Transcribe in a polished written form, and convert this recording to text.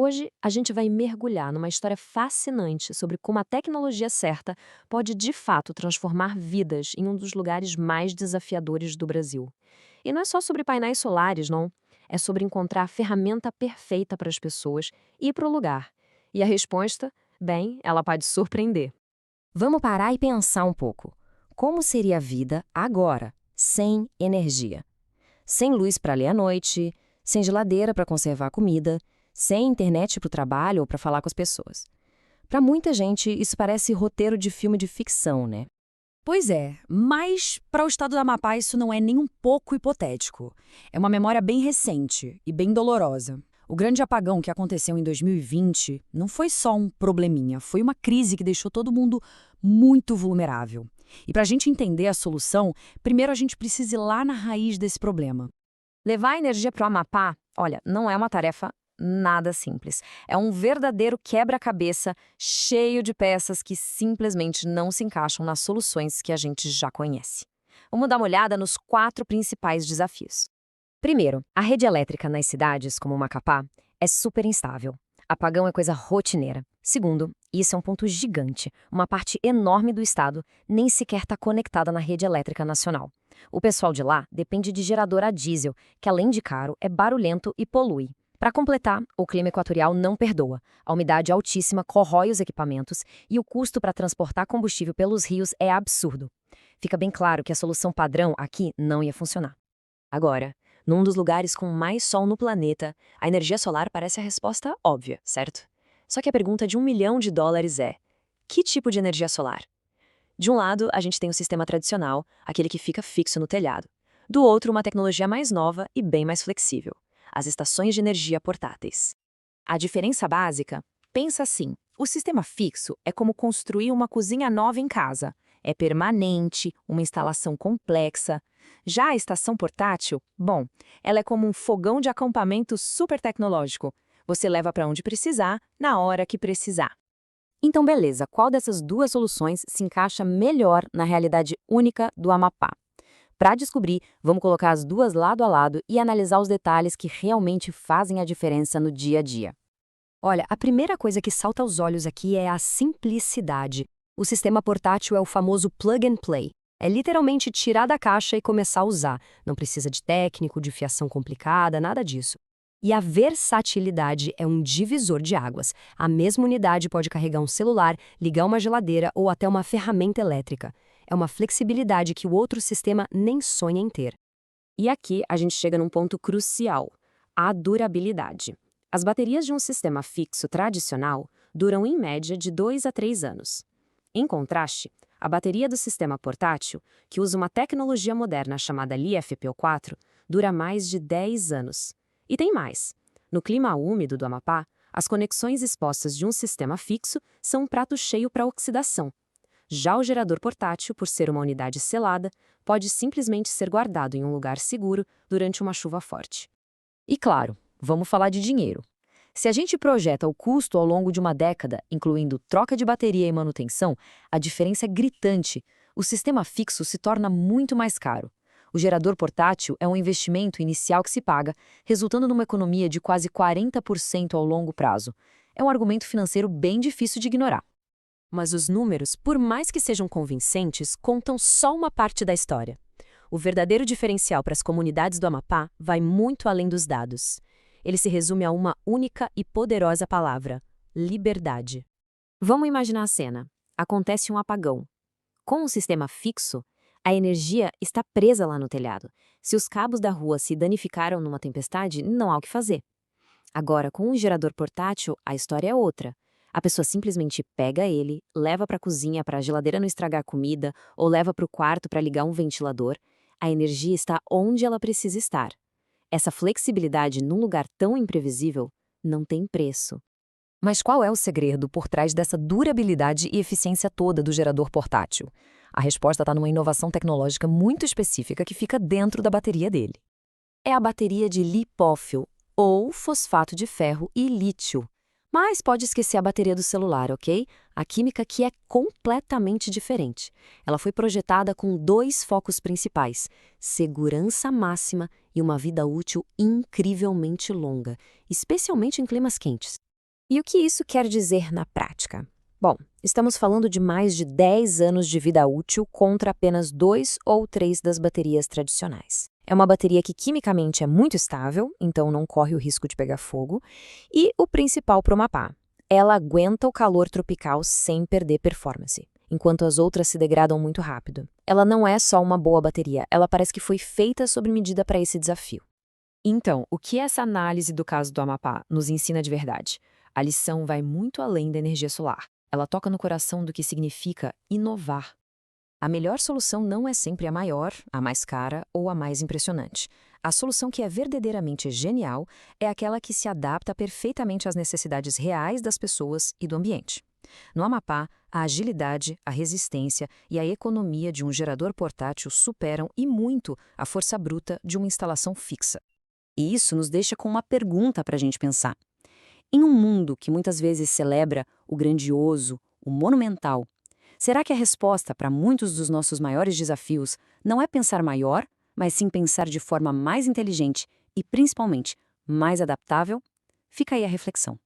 Hoje, a gente vai mergulhar numa história fascinante sobre como a tecnologia certa pode de fato transformar vidas em um dos lugares mais desafiadores do Brasil. E não é só sobre painéis solares, não. É sobre encontrar a ferramenta perfeita para as pessoas e ir para o lugar. E a resposta? Bem, ela pode surpreender. Vamos parar e pensar um pouco. Como seria a vida agora, sem energia? Sem luz para ler à noite, sem geladeira para conservar a comida, sem internet para o trabalho ou para falar com as pessoas. Para muita gente, isso parece roteiro de filme de ficção, né? Pois é, mas para o estado do Amapá isso não é nem um pouco hipotético. É uma memória bem recente e bem dolorosa. O grande apagão que aconteceu em 2020 não foi só um probleminha, foi uma crise que deixou todo mundo muito vulnerável. E para a gente entender a solução, primeiro a gente precisa ir lá na raiz desse problema. Levar energia para o Amapá, olha, não é uma tarefa nada simples. É um verdadeiro quebra-cabeça cheio de peças que simplesmente não se encaixam nas soluções que a gente já conhece. Vamos dar uma olhada nos 4 principais desafios. Primeiro, a rede elétrica nas cidades, como Macapá, é super instável. Apagão é coisa rotineira. Segundo, e isso é um ponto gigante, uma parte enorme do estado nem sequer está conectada na rede elétrica nacional. O pessoal de lá depende de gerador a diesel, que além de caro, é barulhento e polui. Para completar, o clima equatorial não perdoa. A umidade altíssima corrói os equipamentos e o custo para transportar combustível pelos rios é absurdo. Fica bem claro que a solução padrão aqui não ia funcionar. Agora, num dos lugares com mais sol no planeta, a energia solar parece a resposta óbvia, certo? Só que a pergunta de US$ 1 milhão é: que tipo de energia solar? De um lado, a gente tem o sistema tradicional, aquele que fica fixo no telhado. Do outro, uma tecnologia mais nova e bem mais flexível: as estações de energia portáteis. A diferença básica? Pensa assim: o sistema fixo é como construir uma cozinha nova em casa. É permanente, uma instalação complexa. Já a estação portátil, bom, ela é como um fogão de acampamento super tecnológico. Você leva para onde precisar, na hora que precisar. Então, beleza, qual dessas duas soluções se encaixa melhor na realidade única do Amapá? Para descobrir, vamos colocar as duas lado a lado e analisar os detalhes que realmente fazem a diferença no dia a dia. Olha, a primeira coisa que salta aos olhos aqui é a simplicidade. O sistema portátil é o famoso plug and play. É literalmente tirar da caixa e começar a usar. Não precisa de técnico, de fiação complicada, nada disso. E a versatilidade é um divisor de águas. A mesma unidade pode carregar um celular, ligar uma geladeira ou até uma ferramenta elétrica. É uma flexibilidade que o outro sistema nem sonha em ter. E aqui a gente chega num ponto crucial: a durabilidade. As baterias de um sistema fixo tradicional duram em média de 2 a 3 anos. Em contraste, a bateria do sistema portátil, que usa uma tecnologia moderna chamada LiFePO4, dura mais de 10 anos. E tem mais. No clima úmido do Amapá, as conexões expostas de um sistema fixo são um prato cheio para oxidação. Já o gerador portátil, por ser uma unidade selada, pode simplesmente ser guardado em um lugar seguro durante uma chuva forte. E claro, vamos falar de dinheiro. Se a gente projeta o custo ao longo de uma década, incluindo troca de bateria e manutenção, a diferença é gritante. O sistema fixo se torna muito mais caro. O gerador portátil é um investimento inicial que se paga, resultando numa economia de quase 40% ao longo prazo. É um argumento financeiro bem difícil de ignorar. Mas os números, por mais que sejam convincentes, contam só uma parte da história. O verdadeiro diferencial para as comunidades do Amapá vai muito além dos dados. Ele se resume a uma única e poderosa palavra: liberdade. Vamos imaginar a cena. Acontece um apagão. Com um sistema fixo, a energia está presa lá no telhado. Se os cabos da rua se danificaram numa tempestade, não há o que fazer. Agora, com um gerador portátil, a história é outra. A pessoa simplesmente pega ele, leva para a cozinha para a geladeira não estragar comida ou leva para o quarto para ligar um ventilador. A energia está onde ela precisa estar. Essa flexibilidade num lugar tão imprevisível não tem preço. Mas qual é o segredo por trás dessa durabilidade e eficiência toda do gerador portátil? A resposta está numa inovação tecnológica muito específica que fica dentro da bateria dele. É a bateria de lipófil, ou fosfato de ferro e lítio. Mas pode esquecer a bateria do celular, ok? A química aqui é completamente diferente. Ela foi projetada com 2 focos principais: segurança máxima e uma vida útil incrivelmente longa, especialmente em climas quentes. E o que isso quer dizer na prática? Bom, estamos falando de mais de 10 anos de vida útil contra apenas 2 ou 3 das baterias tradicionais. É uma bateria que quimicamente é muito estável, então não corre o risco de pegar fogo. E o principal para o Amapá, ela aguenta o calor tropical sem perder performance, enquanto as outras se degradam muito rápido. Ela não é só uma boa bateria, ela parece que foi feita sob medida para esse desafio. Então, o que essa análise do caso do Amapá nos ensina de verdade? A lição vai muito além da energia solar. Ela toca no coração do que significa inovar. A melhor solução não é sempre a maior, a mais cara ou a mais impressionante. A solução que é verdadeiramente genial é aquela que se adapta perfeitamente às necessidades reais das pessoas e do ambiente. No Amapá, a agilidade, a resistência e a economia de um gerador portátil superam e muito a força bruta de uma instalação fixa. E isso nos deixa com uma pergunta para a gente pensar. Em um mundo que muitas vezes celebra o grandioso, o monumental, será que a resposta para muitos dos nossos maiores desafios não é pensar maior, mas sim pensar de forma mais inteligente e, principalmente, mais adaptável? Fica aí a reflexão.